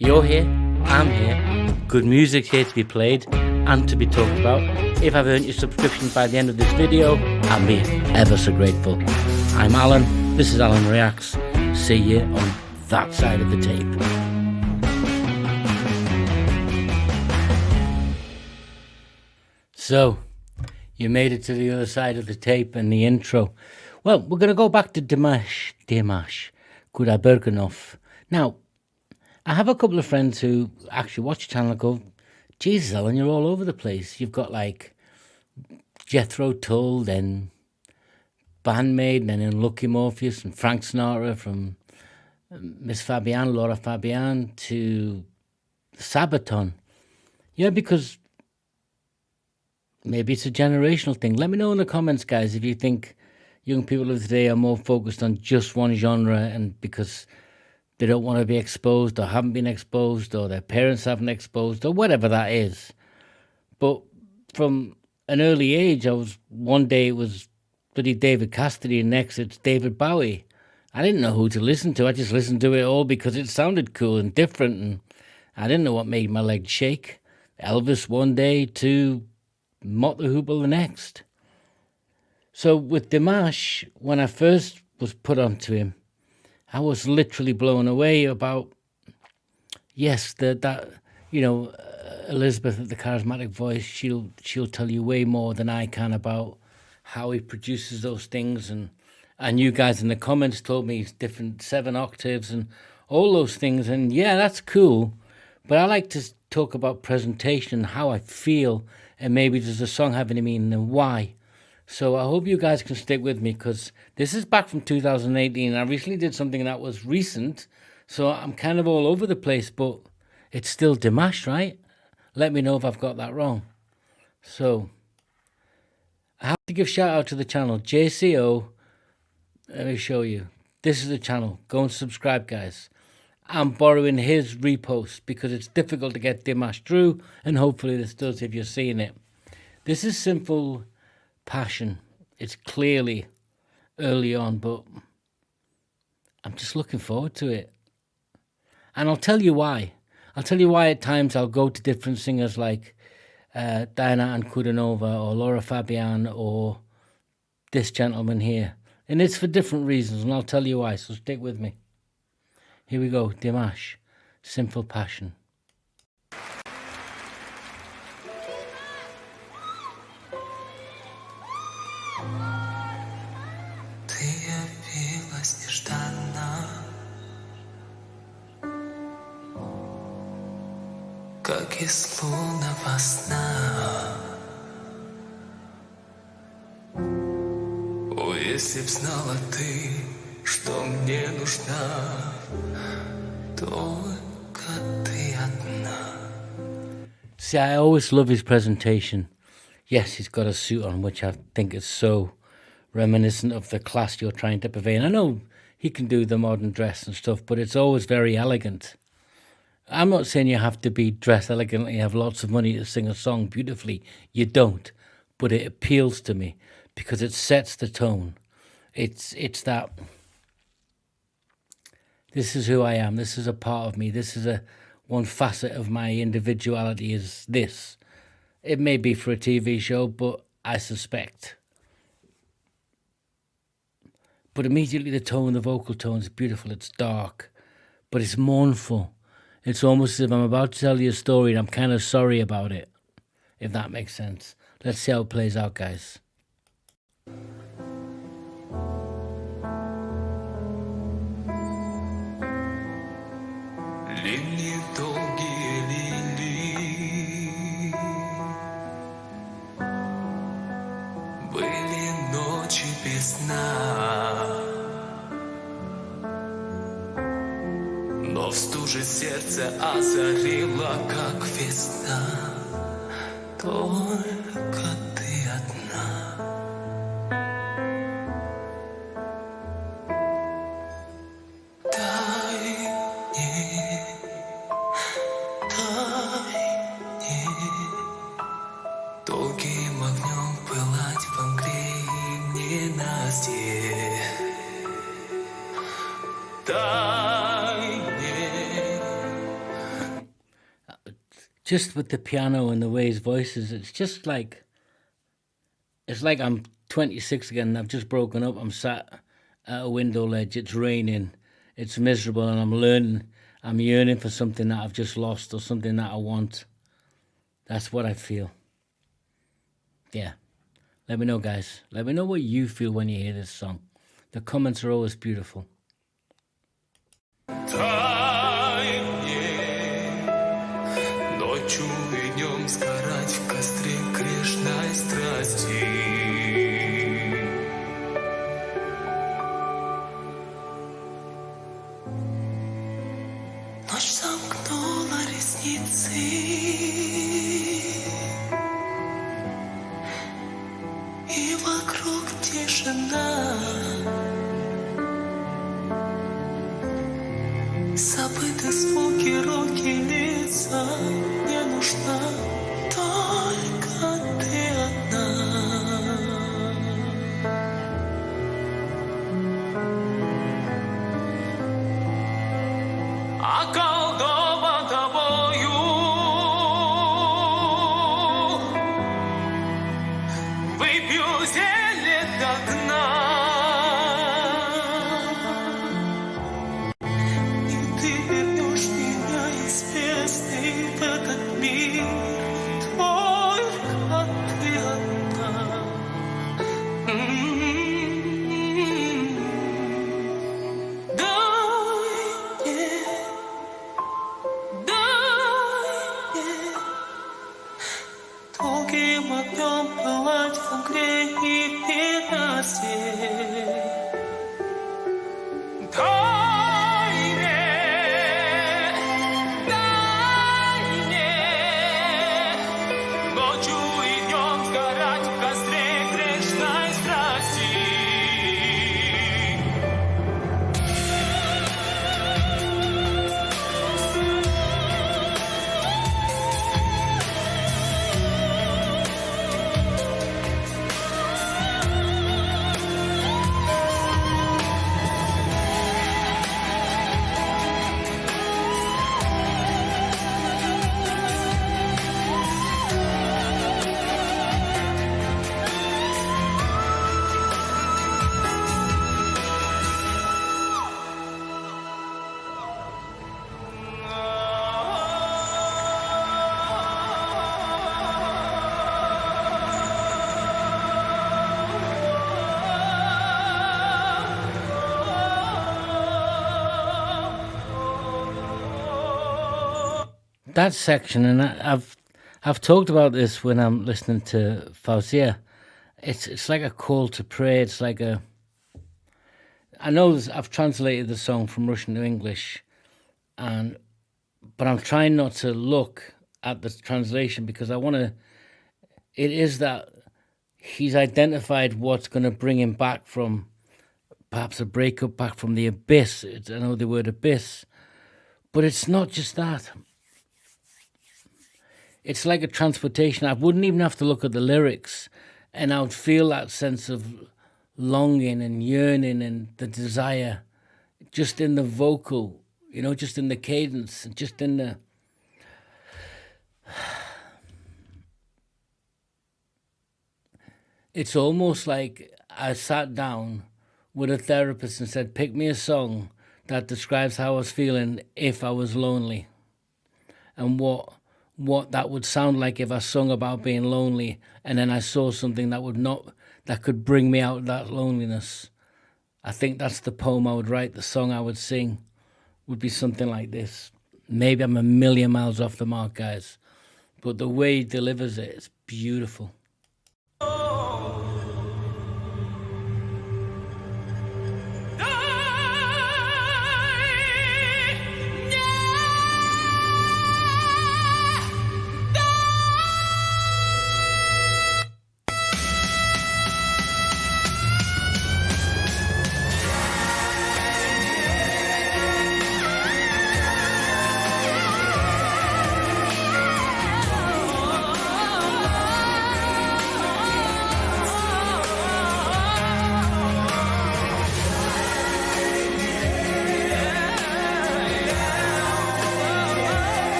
You're here, I'm here, good music's here to be played and to be talked about. If I've earned your subscription by the end of this video, I'll be ever so grateful. I'm Alan, this is Alan Reacts. See you on that side of the tape. So, you made it to the other side of the tape and the intro. Well, we're going to go back to DIMASH, Kura Bergenov. Now, I have a couple of friends who actually watch the channel and go, Jesus, Alan, you're all over the place. You've got like Jethro Tull, then Bandmaid, then Unlucky Morpheus, and Frank Sinatra, from Miss Fabian, Laura Fabian, to Sabaton. Yeah, because maybe it's a generational thing. Let me know in the comments, guys, if you think young people of today are more focused on just one genre and because they don't want to be exposed or haven't been exposed or their parents haven't exposed or whatever that is. But from an early age, one day it was bloody David Cassidy and next it's David Bowie. I didn't know who to listen to. I just listened to it all because it sounded cool and different, and I didn't know what made my legs shake. Elvis one day to Mott the Hoople the next. So with DIMASH, when I first was put onto him, I was literally blown away about, yes, that Elizabeth, the charismatic voice, she'll tell you way more than I can about how he produces those things, and you guys in the comments told me he's different 7 octaves and all those things, and yeah, that's cool, but I like to talk about presentation, how I feel, and maybe does the song have any meaning and why. So I hope you guys can stick with me because this is back from 2018. I recently did something that was recent, so I'm kind of all over the place, but it's still DIMASH, right? Let me know if I've got that wrong. So I have to give shout out to the channel, JCO. Let me show you. This is the channel. Go and subscribe, guys. I'm borrowing his repost because it's difficult to get DIMASH through, and hopefully this does if you're seeing it. This is Simple Passion. It's clearly early on, but I'm just looking forward to it. And I'll tell you why. I'll tell you why at times I'll go to different singers like Diana Ankudinova or Laura Fabian or this gentleman here. And it's for different reasons, and I'll tell you why, so stick with me. Here we go, DIMASH, Simple Passion. Ты явилась нежданно, как из лунного сна. О, если б знала ты, что мне нужна, только ты одна. See, I always love his presentation. Yes, he's got a suit on, which I think is so reminiscent of the class you're trying to convey. And I know he can do the modern dress and stuff, but it's always very elegant. I'm not saying you have to be dressed elegantly, have lots of money to sing a song beautifully. You don't. But it appeals to me because it sets the tone. It's that, this is who I am. This is a part of me. This is one facet of my individuality is this. It may be for a TV show, but I suspect. But immediately the tone, the vocal tone is beautiful. It's dark, but it's mournful. It's almost as if I'm about to tell you a story and I'm kind of sorry about it, if that makes sense. Let's see how it plays out, guys. Линии долгие линии, были ночи без сна, но в стуже сердце озарило, как весна, только ты одна. Долгим огнем пылать в мгле и ненастье. Дай мне just with the piano and the way his voice is, it's like I'm 26 again and I've just broken up. I'm sat at a window ledge, it's raining, it's miserable, and I'm yearning for something that I've just lost or something that I want. That's what I feel. Yeah. Let me know, guys. Let me know what you feel when you hear this song. The comments are always beautiful. Дай мне ночью и днем сгорать в костре грешной страсти. Ночь сомкнула ресницы, и вокруг тишина. Забыты звуки, руки, лица. Мне нужна только ты одна. Околдован тобою, выпью зелье до дна. В этот мир только ты одна. Дай мне долгим огнем пылать в огне и пеносе. That section, and I've talked about this when I'm listening to Fauzia. It's like a call to pray. It's like I know I've translated the song from Russian to English, but I'm trying not to look at the translation because I want to. It is that he's identified what's going to bring him back from perhaps a breakup, back from the abyss. I know the word abyss, but it's not just that. It's like a transportation. I wouldn't even have to look at the lyrics, and I would feel that sense of longing and yearning and the desire just in the vocal, just in the cadence, just in the... It's almost like I sat down with a therapist and said, pick me a song that describes how I was feeling if I was lonely, and what that would sound like if I sung about being lonely, and then I saw something that could bring me out of that loneliness. I think that's the poem I would write. The song I would sing would be something like this. Maybe I'm a million miles off the mark, guys, but the way he delivers it is beautiful.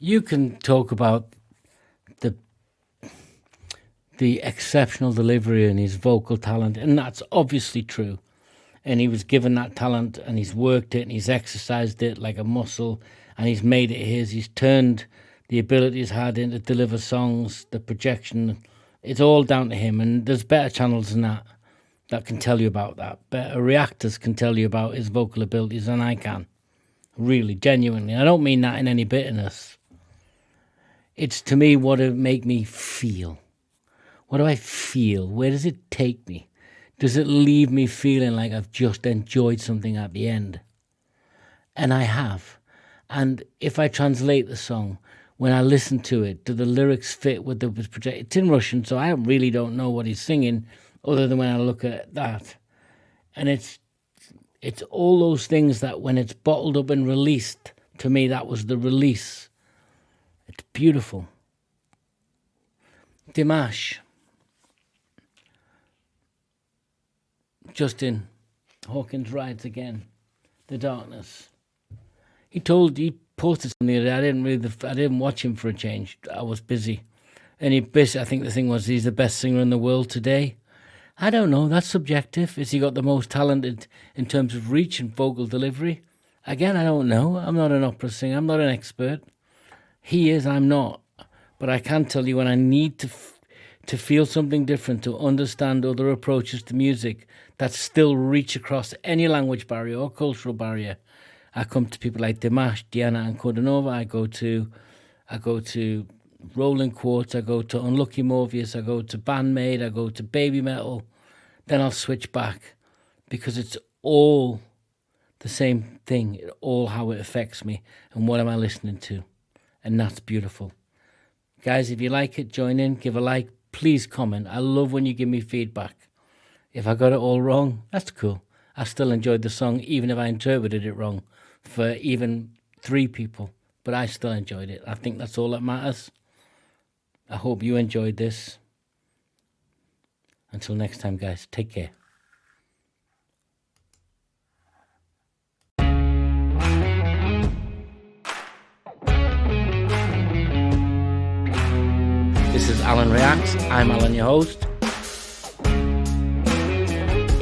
You can talk about the exceptional delivery and his vocal talent, and that's obviously true. And he was given that talent, and he's worked it, and he's exercised it like a muscle, and he's made it his. He's turned the ability he's had into deliver songs, the projection. It's all down to him, and there's better channels than that can tell you about that. Better reactors can tell you about his vocal abilities than I can. Really, genuinely. I don't mean that in any bitterness. It's, to me, what it make me feel. What do I feel? Where does it take me? Does it leave me feeling like I've just enjoyed something at the end? And I have. And if I translate the song, when I listen to it, do the lyrics fit with the project? It's in Russian, so I really don't know what he's singing, other than when I look at that. And it's all those things that when it's bottled up and released, to me, that was the release. It's beautiful. DIMASH. Justin Hawkins rides again. The darkness. He posted something the other day. I didn't watch him for a change. I was busy. And I think the thing was, he's the best singer in the world today. I don't know. That's subjective. Has he got the most talented in terms of reach and vocal delivery? Again, I don't know. I'm not an opera singer. I'm not an expert. He is. I'm not. But I can tell you when I need to feel something different, to understand other approaches to music that still reach across any language barrier or cultural barrier, I come to people like DIMASH, Diana and Kordanova. I go to Rolling Quartz. I go to Unlucky Morpheus. I go to Bandmate. I go to Baby Metal. Then I'll switch back because it's all the same thing. All how it affects me and what am I listening to. And that's beautiful. Guys, if you like it, join in, give a like. Please comment. I love when you give me feedback. If I got it all wrong, that's cool. I still enjoyed the song, even if I interpreted it wrong for even 3 people. But I still enjoyed it. I think that's all that matters. I hope you enjoyed this. Until next time, guys, take care. This is Alan Reacts. I'm Alan, your host.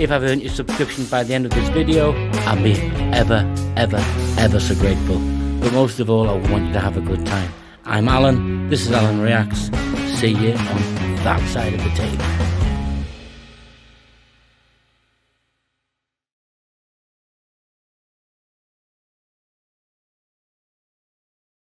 If I've earned your subscription by the end of this video, I'll be ever, ever, ever so grateful. But most of all, I want you to have a good time. I'm Alan. This is Alan Reacts. See you on that side of the table.